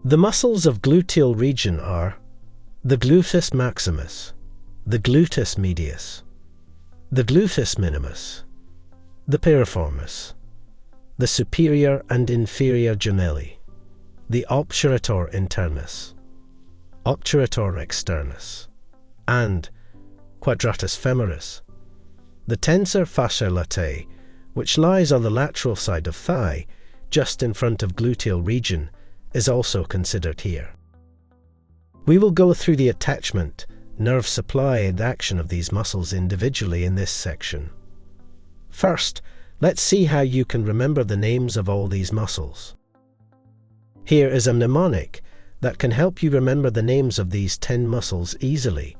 The muscles of gluteal region are the gluteus maximus, the gluteus medius, the gluteus minimus, the piriformis, the superior and inferior gemelli, the obturator internus, Obturator externus, and Quadratus femoris. The tensor fasciae latae, which lies on the lateral side of thigh, just in front of gluteal region, is also considered here. We will go through the attachment, nerve supply and action of these muscles individually in this section. First, let's see how you can remember the names of all these muscles. Here is a mnemonic that can help you remember the names of these 10 muscles easily.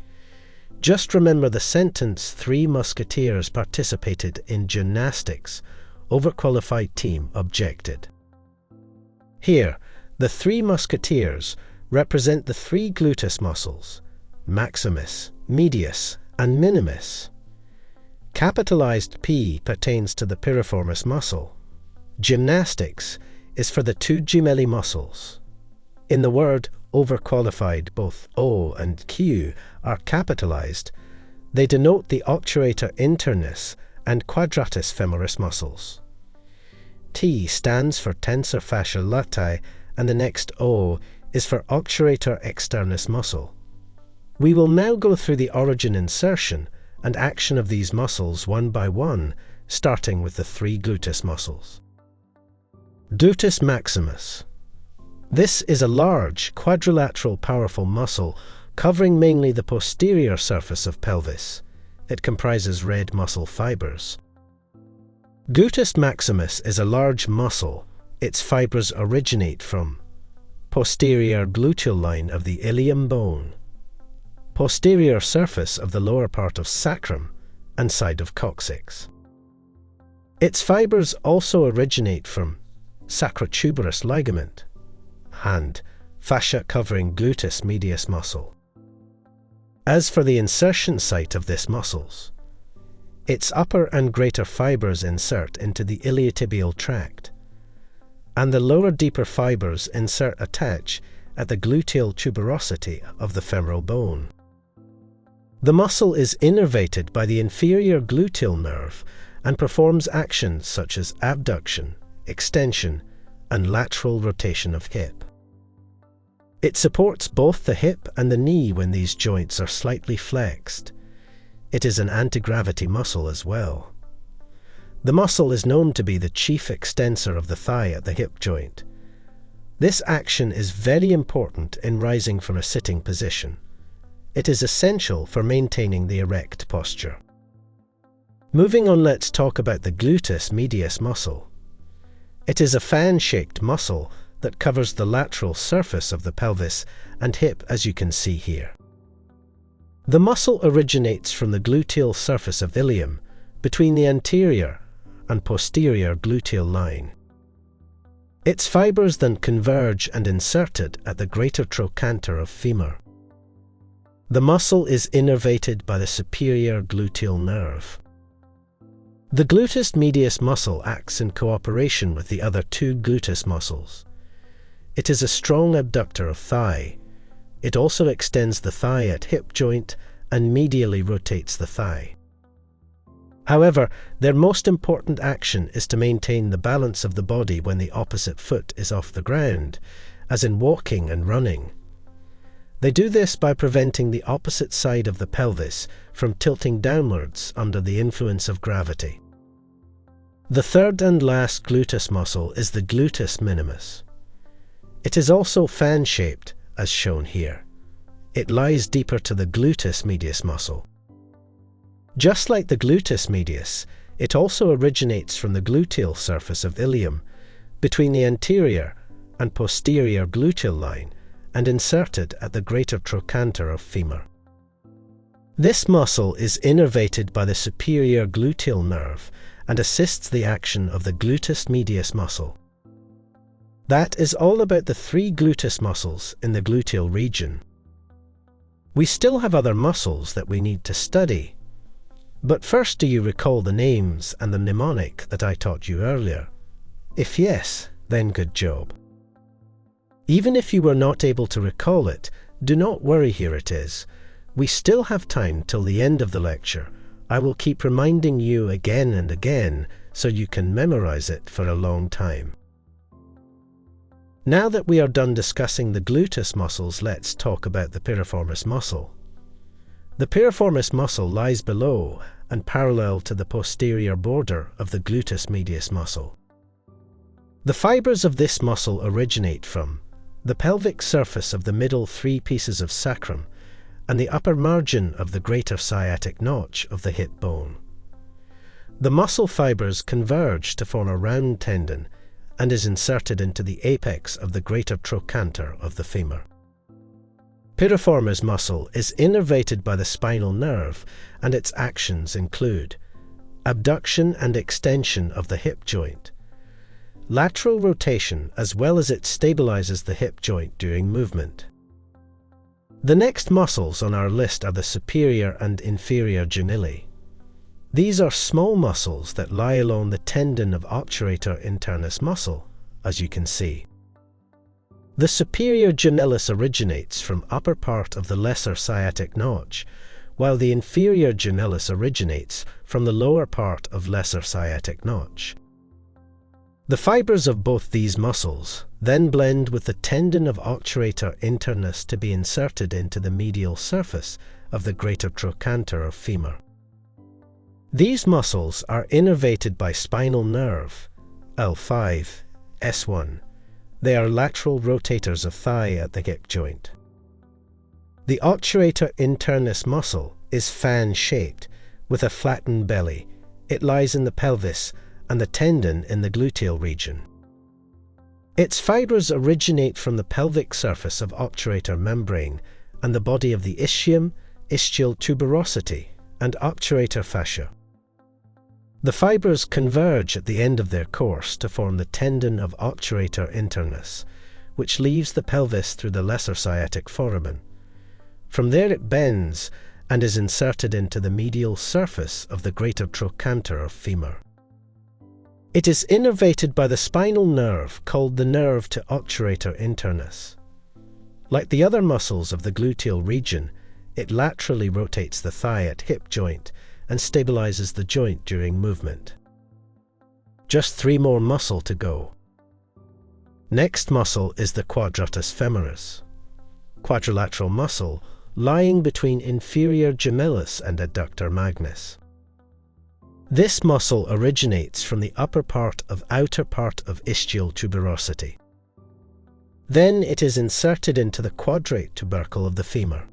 Just remember the sentence 3 musketeers participated in gymnastics, overqualified team objected. Here, the 3 musketeers represent the 3 gluteus muscles, maximus, medius, and minimus. Capitalized P pertains to the piriformis muscle. Gymnastics is for the 2 gemelli muscles. In the word overqualified, both O and Q are capitalized. They denote the obturator internus and quadratus femoris muscles. T stands for tensor fasciae latae, and the next O is for obturator externus muscle. We will now go through the origin, insertion, and action of these muscles one by one, starting with the 3 gluteus muscles. Gluteus maximus. This is a large, quadrilateral, powerful muscle covering mainly the posterior surface of pelvis. It comprises red muscle fibers. Gluteus maximus is a large muscle. Its fibers originate from posterior gluteal line of the ilium bone, posterior surface of the lower part of sacrum, and side of coccyx. Its fibers also originate from sacrotuberous ligament and fascia covering gluteus medius muscle. As for the insertion site of this muscles, its upper and greater fibers insert into the iliotibial tract, and the lower deeper fibers attach at the gluteal tuberosity of the femoral bone. The muscle is innervated by the inferior gluteal nerve and performs actions such as abduction, extension, and lateral rotation of hip. It supports both the hip and the knee when these joints are slightly flexed. It is an anti-gravity muscle as well. The muscle is known to be the chief extensor of the thigh at the hip joint. This action is very important in rising from a sitting position. It is essential for maintaining the erect posture. Moving on, let's talk about the gluteus medius muscle. It is a fan-shaped muscle that covers the lateral surface of the pelvis and hip, as you can see here. The muscle originates from the gluteal surface of ilium between the anterior and posterior gluteal line. Its fibers then converge and inserted at the greater trochanter of femur. The muscle is innervated by the superior gluteal nerve. The gluteus medius muscle acts in cooperation with the other 2 gluteus muscles. It is a strong abductor of thigh. It also extends the thigh at hip joint and medially rotates the thigh. However, their most important action is to maintain the balance of the body when the opposite foot is off the ground, as in walking and running. They do this by preventing the opposite side of the pelvis from tilting downwards under the influence of gravity. The third and last gluteus muscle is the gluteus minimus. It is also fan-shaped, as shown here. It lies deeper to the gluteus medius muscle. Just like the gluteus medius, it also originates from the gluteal surface of ilium, between the anterior and posterior gluteal line, and inserted at the greater trochanter of femur. This muscle is innervated by the superior gluteal nerve and assists the action of the gluteus medius muscle. That is all about the 3 gluteus muscles in the gluteal region. We still have other muscles that we need to study. But first, do you recall the names and the mnemonic that I taught you earlier? If yes, then good job. Even if you were not able to recall it, do not worry, here it is. We still have time till the end of the lecture. I will keep reminding you again and again so you can memorize it for a long time. Now that we are done discussing the gluteus muscles, let's talk about the piriformis muscle. The piriformis muscle lies below and parallel to the posterior border of the gluteus medius muscle. The fibers of this muscle originate from the pelvic surface of the middle 3 pieces of sacrum and the upper margin of the greater sciatic notch of the hip bone. The muscle fibers converge to form a round tendon and is inserted into the apex of the greater trochanter of the femur. Piriformis muscle is innervated by the spinal nerve, and its actions include abduction and extension of the hip joint, lateral rotation, as well as it stabilizes the hip joint during movement. The next muscles on our list are the superior and inferior Gemelli. These are small muscles that lie along the tendon of Obturator internus muscle, as you can see. The superior gemellus originates from upper part of the lesser sciatic notch, while the inferior gemellus originates from the lower part of lesser sciatic notch. The fibers of both these muscles then blend with the tendon of Obturator internus to be inserted into the medial surface of the greater trochanter of femur. These muscles are innervated by spinal nerve, L5, S1. They are lateral rotators of thigh at the hip joint. The Obturator internus muscle is fan-shaped, with a flattened belly. It lies in the pelvis and the tendon in the gluteal region. Its fibers originate from the pelvic surface of Obturator membrane and the body of the ischium, Ischial Tuberosity, and Obturator fascia. The fibers converge at the end of their course to form the tendon of Obturator internus, which leaves the pelvis through the lesser sciatic foramen. From there it bends and is inserted into the medial surface of the greater trochanter of femur. It is innervated by the spinal nerve called the nerve to Obturator internus. Like the other muscles of the gluteal region, it laterally rotates the thigh at hip joint and stabilizes the joint during movement. Just 3 more muscles to go. Next muscle is the Quadratus femoris, quadrilateral muscle lying between inferior gemellus and adductor magnus. This muscle originates from the upper part of outer part of ischial tuberosity. Then it is inserted into the quadrate tubercle of the femur.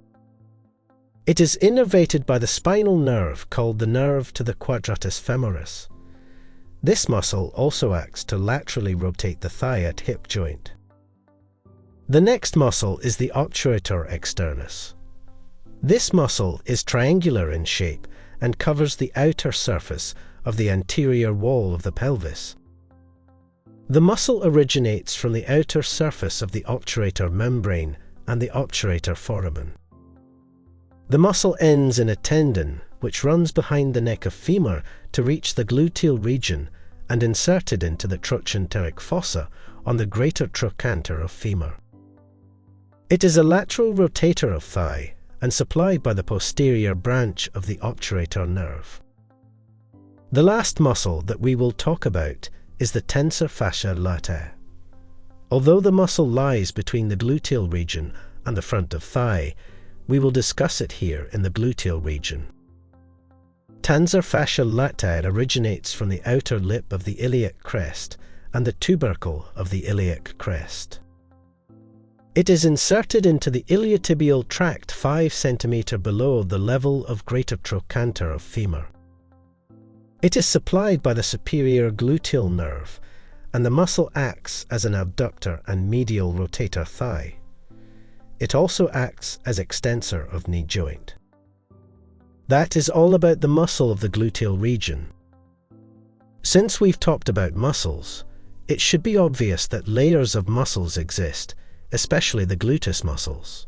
It is innervated by the spinal nerve called the nerve to the Quadratus femoris. This muscle also acts to laterally rotate the thigh at hip joint. The next muscle is the Obturator externus. This muscle is triangular in shape and covers the outer surface of the anterior wall of the pelvis. The muscle originates from the outer surface of the Obturator membrane and the Obturator foramen. The muscle ends in a tendon which runs behind the neck of femur to reach the gluteal region and inserted into the trochanteric fossa on the greater trochanter of femur. It is a lateral rotator of thigh and supplied by the posterior branch of the Obturator nerve. The last muscle that we will talk about is the tensor fasciae latae. Although the muscle lies between the gluteal region and the front of thigh, we will discuss it here in the gluteal region. Tensor fasciae latae originates from the outer lip of the iliac crest and the tubercle of the iliac crest. It is inserted into the iliotibial tract 5 cm below the level of greater trochanter of femur. It is supplied by the superior gluteal nerve, and the muscle acts as an abductor and medial rotator thigh. It also acts as extensor of knee joint. That is all about the muscle of the gluteal region. Since we've talked about muscles, it should be obvious that layers of muscles exist, especially the gluteus muscles.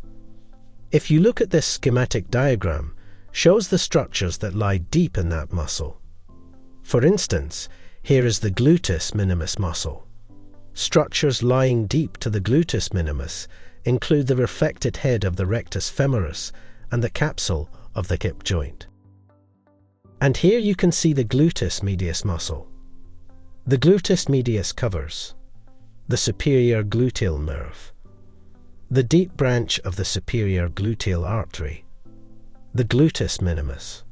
If you look at this schematic diagram, shows the structures that lie deep in that muscle. For instance, here is the gluteus minimus muscle. Structures lying deep to the gluteus minimus include the reflected head of the rectus femoris and the capsule of the hip joint. And here you can see the gluteus medius muscle. The gluteus medius covers the superior gluteal nerve, the deep branch of the superior gluteal artery, the gluteus minimus,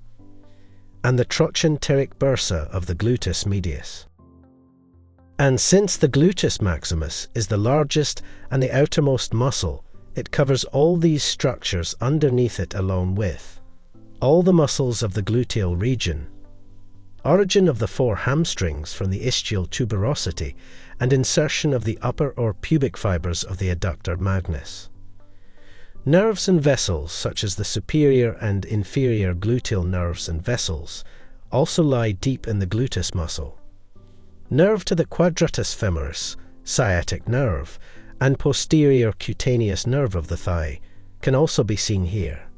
and the trochanteric bursa of the gluteus medius. And since the gluteus maximus is the largest and the outermost muscle, it covers all these structures underneath it along with all the muscles of the gluteal region, origin of the four hamstrings from the ischial tuberosity, and insertion of the upper or pubic fibers of the adductor magnus. Nerves and vessels such as the superior and inferior gluteal nerves and vessels also lie deep in the gluteus muscle. Nerve to the quadratus femoris, sciatic nerve, and posterior cutaneous nerve of the thigh can also be seen here.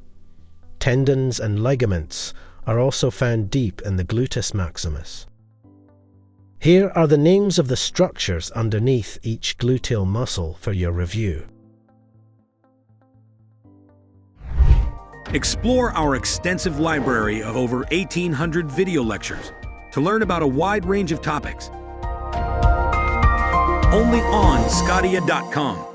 Tendons and ligaments are also found deep in the gluteus maximus. Here are the names of the structures underneath each gluteal muscle for your review. Explore our extensive library of over 1,800 video lectures to learn about a wide range of topics. Only on sqadia.com.